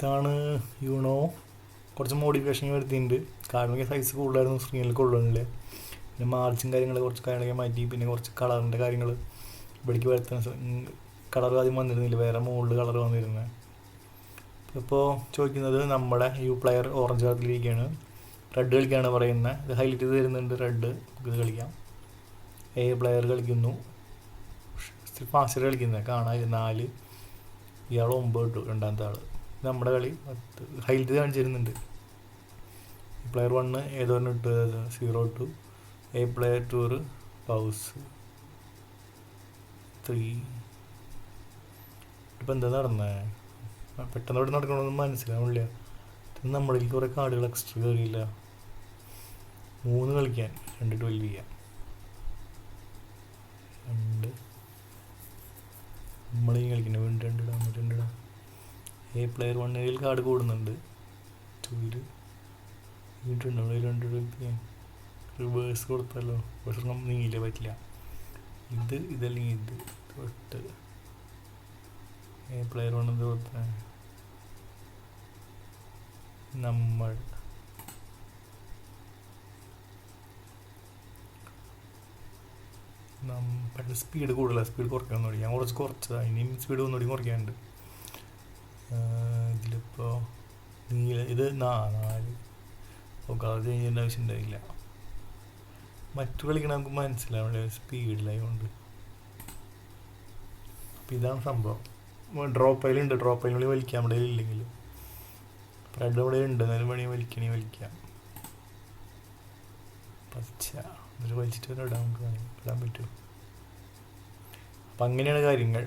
ഇതാണ് യൂണോ. കുറച്ച് മോഡിഫിക്കേഷൻ വരുത്തിയിട്ടുണ്ട്. കാരണം സൈസ് കൂടുതലായിരുന്നു സ്ക്രീനിൽ കൊള്ളുന്നില്ല. പിന്നെ മാർച്ചും കാര്യങ്ങൾ കുറച്ച് കാര്യങ്ങളൊക്കെ മാറ്റി. പിന്നെ കുറച്ച് കളറിൻ്റെ കാര്യങ്ങൾ ഇവിടേക്ക് വരുത്താൻ കളർ ആദ്യം വന്നിരുന്നില്ല, വേറെ മുകളിൽ കളർ വന്നിരുന്നത്. ഇപ്പോൾ ചോദിക്കുന്നത് നമ്മുടെ യു പ്ലെയർ ഓറഞ്ച് കളറിലിരിക്കുകയാണ്. റെഡ് കളിക്കാണ് പറയുന്നത്. ഇത് ഹൈലൈറ്റ് ചെയ്ത് തരുന്നുണ്ട്. റെഡ് ഇത് കളിക്കാം. എ പ്ലെയർ കളിക്കുന്നു. ഫാസ്റ്റർ കളിക്കുന്നത് കാണാൻ 4. ഇയാൾ 9 ഇട്ടു, രണ്ടാമത്തെ ആൾ. നമ്മുടെ കളി 10 ഹൈലൈറ്റ് കാണിച്ചിരുന്നുണ്ട്. പ്ലെയർ 1 ഏതോരം ഇട്ടു 0 ഇട്ടു. A player 2 pause 3. ഇപ്പം എന്താ നടന്നത്? പെട്ടെന്ന് ഇവിടെ നടക്കണമെന്ന് മനസ്സിലാവില്ല. നമ്മളിൽ കുറേ കാർഡുകൾ എക്സ്ട്രാ കയറിയില്ല. 3 കളിക്കാൻ 2 12 ചെയ്യാം. 2 നമ്മളീ കളിക്കുന്നത് വീണ്ടും 2 ഇടാം, 2 ഇടാം. എ പ്ലെയർ 1 കാർഡ് കൂടുന്നുണ്ട്. 2 വീണ്ടും 2 കളിക്കാൻ. റിവേഴ്സ് കൊടുത്താലോ? റിവേഴ്സ് നീങ്ങില്ല, പറ്റില്ല. ഇതല്ലെങ്കിൽ ഇത് തൊട്ട് എ പ്ലെയർ 1 കൊടുത്ത നമ്മൾ പെട്ടെന്ന് സ്പീഡ് കൂടുതലാണ്. സ്പീഡ് കുറയ്ക്കാൻ തുടങ്ങി. ഞാൻ കുറച്ചതാണ്. ഇനിയും സ്പീഡ് ഒന്നുകൂടി കുറയ്ക്കാനുണ്ട്. ഇതിലിപ്പോൾ ഇത് 4 കളർ ചേഞ്ച് ചെയ്യേണ്ട ആവശ്യം ഉണ്ടായില്ല. മറ്റു കളിക്കണ നമുക്ക് മനസ്സിലാവില്ല സ്പീഡിലായതുകൊണ്ട്. അപ്പം ഇതാണ് സംഭവം. ഡ്രോപ്പയിലുണ്ട്. ഡ്രോപ്പയിനുള്ളിൽ വലിക്കാം. നമ്മുടെ ഇല്ലെങ്കിൽ റെഡ് ഇവിടെ ഉണ്ട്. എന്നാലും വേണമെങ്കിൽ വലിക്കാം. പച്ച എന്നിട്ട് വലിച്ചിട്ട് ഇടാൻ പറ്റും. അപ്പം അങ്ങനെയാണ് കാര്യങ്ങൾ.